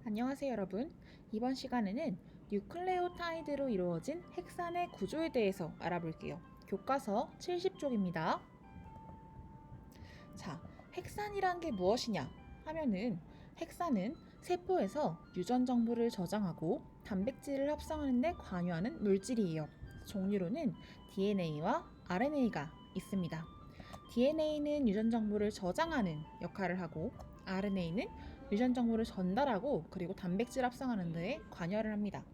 안녕하세요 여러분. 이번 시간에는 뉴클레오타이드로 이루어진 핵산의 구조에 대해서 알아볼게요. 교과서 70쪽입니다. 자, 핵산이란 게 무엇이냐 하면은 핵산은 세포에서 유전 정보를 저장하고 단백질을 합성하는 데 관여하는 물질이에요. 종류로는 DNA와 RNA가 있습니다. DNA는 유전 정보를 저장하는 역할을 하고 RNA는 유전 정보를 전달하고 그리고 단백질 합성하는 데 관여를 합니다.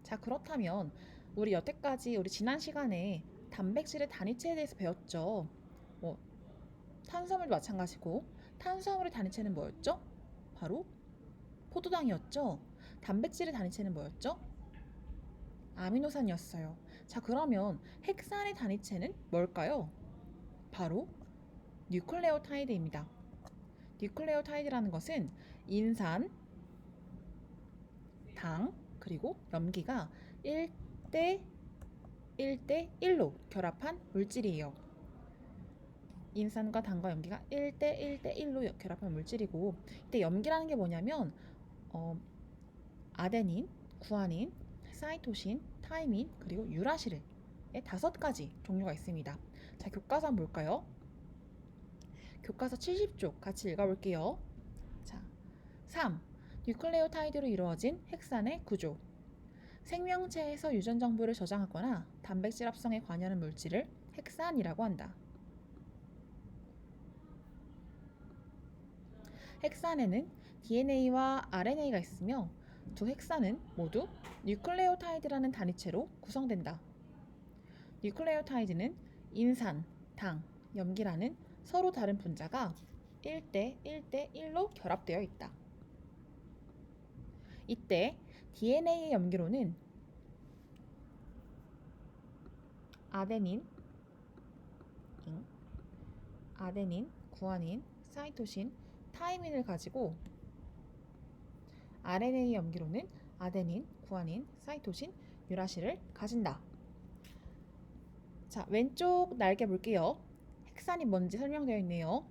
자, 그렇다면 우리 여태까지 우리 지난 시간에 단백질의 단위체에 대해서 배웠죠. 뭐 탄수화물도 마찬가지고 탄수화물의 단위체는 뭐였죠? 바로 포도당이었죠. 단백질의 단위체는 뭐였죠? 아미노산이었어요. 자, 그러면 핵산의 단위체는 뭘까요? 바로 뉴클레오타이드입니다. 뉴클레오타이드라는 것은 인산, 당, 그리고 염기가 1대 1대 1로 결합한 물질이에요. 인산과 당과 염기가 1대 1대 1로 결합한 물질이고, 이때 염기라는 게 뭐냐면 아데닌, 구아닌, 사이토신, 타이민, 그리고 유라시르의 5가지 종류가 있습니다. 자, 교과서 한번 볼까요? 교과서 70쪽 같이 읽어볼게요. 자, 3. 뉴클레오타이드로 이루어진 핵산의 구조. 생명체에서 유전 정보를 저장하거나 단백질 합성에 관여하는 물질을 핵산이라고 한다. 핵산에는 DNA와 RNA가 있으며 두 핵산은 모두 뉴클레오타이드라는 단위체로 구성된다. 뉴클레오타이드는 인산, 당, 염기라는 서로 다른 분자가 1대 1대 1로 결합되어 있다. 이때 DNA의 염기로는 아데닌, 구아닌, 사이토신, 타이민을 가지고 RNA 염기로는 아데닌, 구아닌, 사이토신, 유라시를 가진다. 자, 왼쪽 날개 볼게요. 핵산이 뭔지 설명되어 있네요.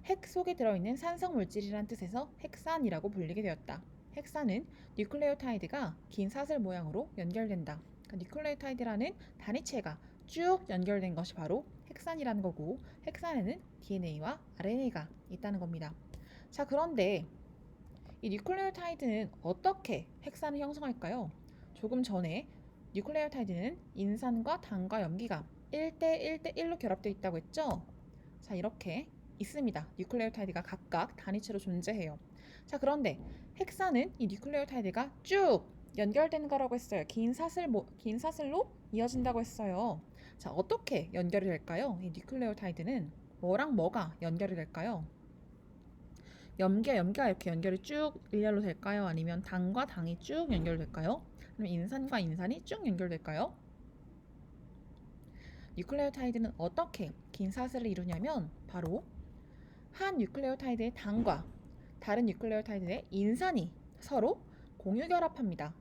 핵 속에 들어있는 산성 물질이란 뜻에서 핵산이라고 불리게 되었다. 핵산은 뉴클레오타이드가 긴 사슬 모양으로 연결된다. 그러니까 뉴클레오타이드라는 단위체가 쭉 연결된 것이 바로 핵산이라는 거고, 핵산에는 DNA와 RNA가 있다는 겁니다. 자, 그런데 이 뉴클레오타이드는 어떻게 핵산을 형성할까요? 조금 전에 뉴클레오타이드는 인산과 당과 염기가 1대 1대 1로 결합되어 있다고 했죠? 자, 이렇게 있습니다. 뉴클레오타이드가 각각 단위체로 존재해요. 자, 그런데 핵산은 이 뉴클레오타이드가 쭉 연결되는 거라고 했어요. 긴 사슬로 이어진다고 했어요. 자, 어떻게 연결이 될까요? 이 뉴클레오타이드는 뭐랑 뭐가 연결이 될까요? 염기가 이렇게 연결이 쭉 일렬로 될까요? 아니면 당과 당이 쭉 연결될까요? 아니면 인산과 인산이 쭉 연결될까요? 뉴클레오타이드는 어떻게 긴 사슬을 이루냐면 바로 한 뉴클레오타이드의 당과 다른 뉴클레오타이드의 인산이 서로 공유 결합합니다.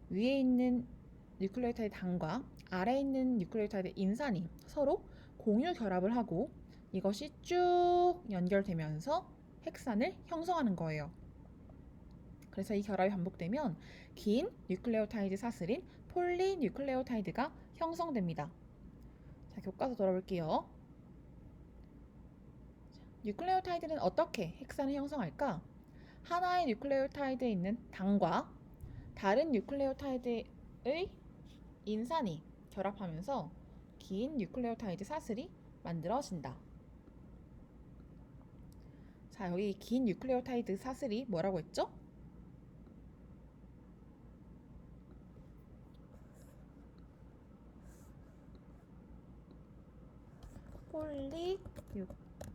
위에 있는 뉴클레오타이드 당과 아래에 있는 뉴클레오타이드 인산이 서로 공유 결합을 하고 이것이 쭉 연결되면서 핵산을 형성하는 거예요. 그래서 이 결합이 반복되면 긴 뉴클레오타이드 사슬인 폴리뉴클레오타이드가 형성됩니다. 자, 교과서 돌아볼게요. 뉴클레오타이드는 어떻게 핵산을 형성할까? 하나의 뉴클레오타이드에 있는 당과 다른 뉴클레오타이드의 인산이 결합하면서 긴 뉴클레오타이드 사슬이 만들어진다. 자, 여기 긴 뉴클레오타이드 사슬이 뭐라고 했죠?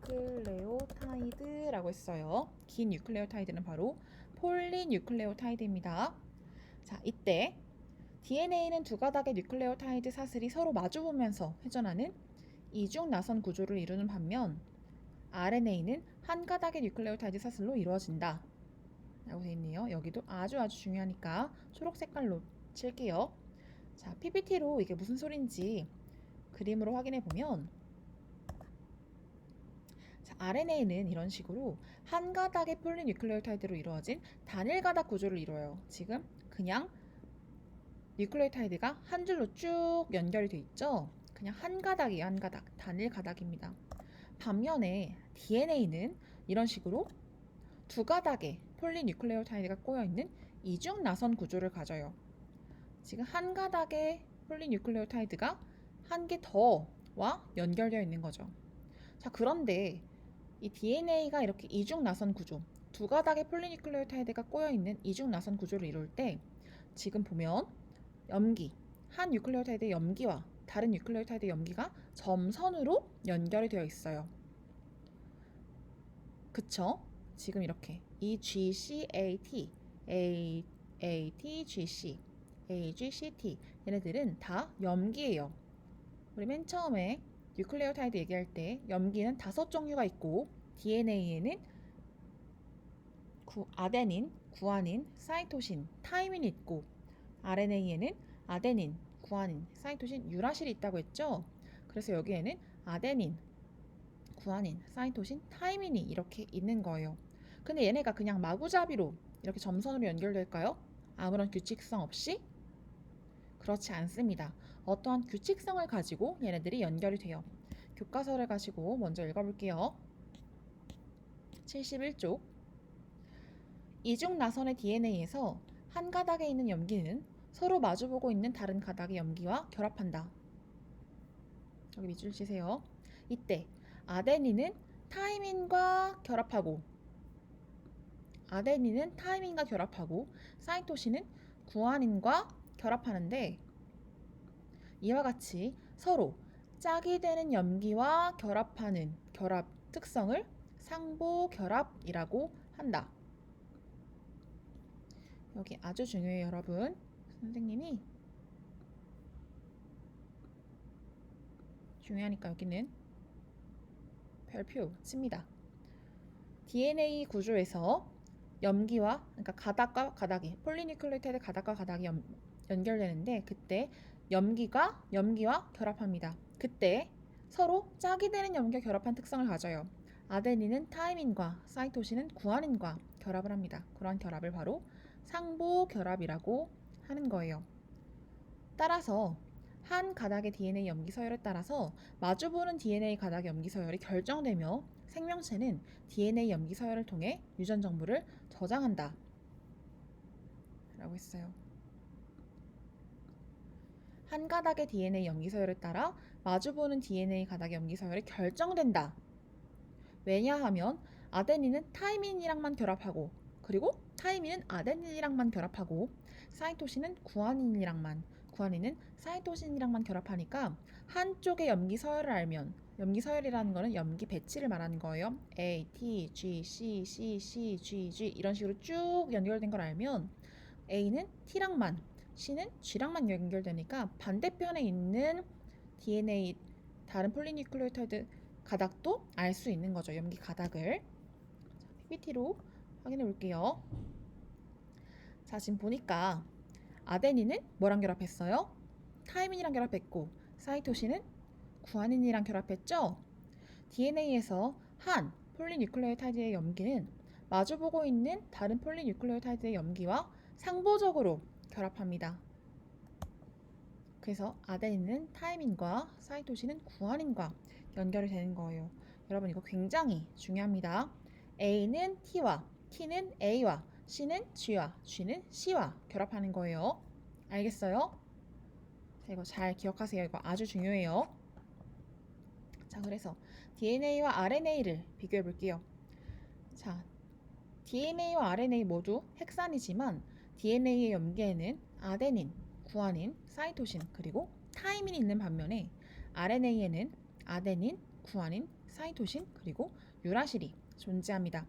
폴리뉴클레오타이드라고 했어요. 긴 뉴클레오타이드는 바로 폴리뉴클레오타이드입니다. 자, 이때 DNA는 두 가닥의 뉴클레오타이드 사슬이 서로 마주보면서 회전하는 이중 나선 구조를 이루는 반면 RNA는 한 가닥의 뉴클레오타이드 사슬로 이루어진다. 라고 되어 있네요. 여기도 아주 중요하니까 초록 색깔로 칠게요. 자, PPT로 이게 무슨 소린지 그림으로 확인해 보면 자, RNA는 이런 식으로 한 가닥의 폴리뉴클레오타이드로 이루어진 단일 가닥 구조를 이루어요. 지금 그냥 뉴클레오타이드가 한 줄로 쭉 연결이 돼 있죠. 그냥 한 가닥이에요. 한 가닥. 단일 가닥입니다. 반면에 DNA는 이런 식으로 두 가닥의 폴리뉴클레오타이드가 꼬여있는 이중 나선 구조를 가져요. 지금 한 가닥의 폴리뉴클레오타이드가 한 개 더와 연결되어 있는 거죠. 자, 그런데 이 DNA가 이렇게 이중 나선 구조, 두 가닥의 폴리뉴클레오타이드가 꼬여있는 이중 나선 구조를 이룰 때 지금 보면 염기, 한 뉴클레오타이드의 염기와 다른 뉴클레오타이드의 염기가 점선으로 연결이 되어 있어요. 그쵸? 지금 이렇게 EGCAT, ATGC, AGCT 얘네들은 다 염기예요. 우리 맨 처음에 뉴클레오타이드 얘기할 때 염기는 5종류가 있고 DNA에는 아데닌, 구아닌, 사이토신, 타이민이 있고 RNA에는 아데닌, 구아닌, 사이토신, 유라실이 있다고 했죠. 그래서 여기에는 아데닌, 구아닌, 사이토신, 타이민이 이렇게 있는 거예요. 근데 얘네가 그냥 마구잡이로 이렇게 점선으로 연결될까요? 아무런 규칙성 없이? 그렇지 않습니다. 어떠한 규칙성을 가지고 얘네들이 연결이 돼요. 교과서를 가지고 먼저 읽어볼게요. 71쪽. 이중 나선의 DNA에서 한 가닥에 있는 염기는 서로 마주보고 있는 다른 가닥의 염기와 결합한다. 여기 밑줄 치세요. 이때 아데닌은 타이민과 결합하고 사이토신은 구아닌과 결합하는데 이와 같이 서로 짝이 되는 염기와 결합하는 결합 특성을 상보 결합이라고 한다. 여기 아주 중요해요, 여러분. 선생님이 중요하니까 여기는 별표 칩니다. DNA 구조에서 염기와 그러니까 가닥과 가닥이 폴리뉴클레오타이드 가닥과 가닥이 연결되는데 그때 염기와 결합합니다. 그때 서로 짝이 되는 염기와 결합한 특성을 가져요. 아데닌은 타이민과 사이토신은 구아닌과 결합을 합니다. 그러한 결합을 바로 상보 결합이라고 하는 거예요. 따라서 한 가닥의 DNA 염기 서열에 따라서 마주보는 DNA 가닥의 염기 서열이 결정되며 생명체는 DNA 염기 서열을 통해 유전 정보를 저장한다 라고 했어요. 한 가닥의 DNA 염기 서열에 따라 마주보는 DNA 가닥의 염기 서열이 결정된다. 왜냐하면 아데닌은 타이민이랑만 결합하고 그리고 타이민은 아데닌이랑만 결합하고 사이토신은 구아닌은 사이토신이랑만 결합하니까 한쪽의 염기 서열을 알면 염기 서열이라는 거는 염기 배치를 말하는 거예요. A, T, G, C, C, C, G, G 이런 식으로 쭉 연결된 걸 알면 A는 T랑만, C는 G랑만 연결되니까 반대편에 있는 DNA 다른 폴리뉴클레오타이드 가닥도 알 수 있는 거죠. 염기 가닥을. PPT로 확인해 볼게요. 자, 지금 보니까 아데닌은 뭐랑 결합했어요? 타이민이랑 결합했고 사이토신은 구아닌이랑 결합했죠? DNA에서 한 폴리뉴클레오타이드의 염기는 마주보고 있는 다른 폴리뉴클레오타이드의 염기와 상보적으로 결합합니다. 그래서 아데닌은 타이민과 사이토신은 구아닌과 연결이 되는 거예요. 여러분 이거 굉장히 중요합니다. A는 T와 T는 A와 C는 G와 G는 C와 결합하는 거예요. 알겠어요? 자, 이거 잘 기억하세요. 이거 아주 중요해요. 자, 그래서 DNA와 RNA를 비교해 볼게요. 자, DNA와 RNA 모두 핵산이지만 DNA의 염계에는 아데닌, 구아닌, 사이토신 그리고 타이민이 있는 반면에 RNA에는 아데닌, 구아닌, 사이토신 그리고 유라실이 존재합니다.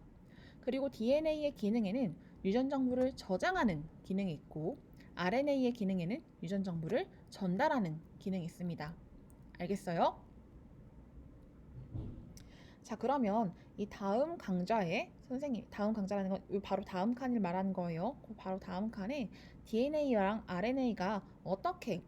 그리고 DNA의 기능에는 유전 정보를 저장하는 기능이 있고 RNA의 기능에는 유전 정보를 전달하는 기능이 있습니다. 알겠어요? 자, 그러면 이 다음 강좌에 선생님, 다음 강좌라는 건 바로 다음 칸을 말하는 거예요. 바로 다음 칸에 DNA랑 RNA가 어떻게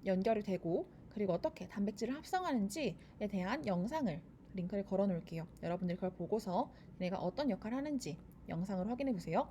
연결이 되고 그리고 어떻게 단백질을 합성하는지에 대한 영상을 링크를 걸어 놓을게요. 여러분들이 그걸 보고서 얘네가 어떤 역할을 하는지 영상을 확인해 보세요.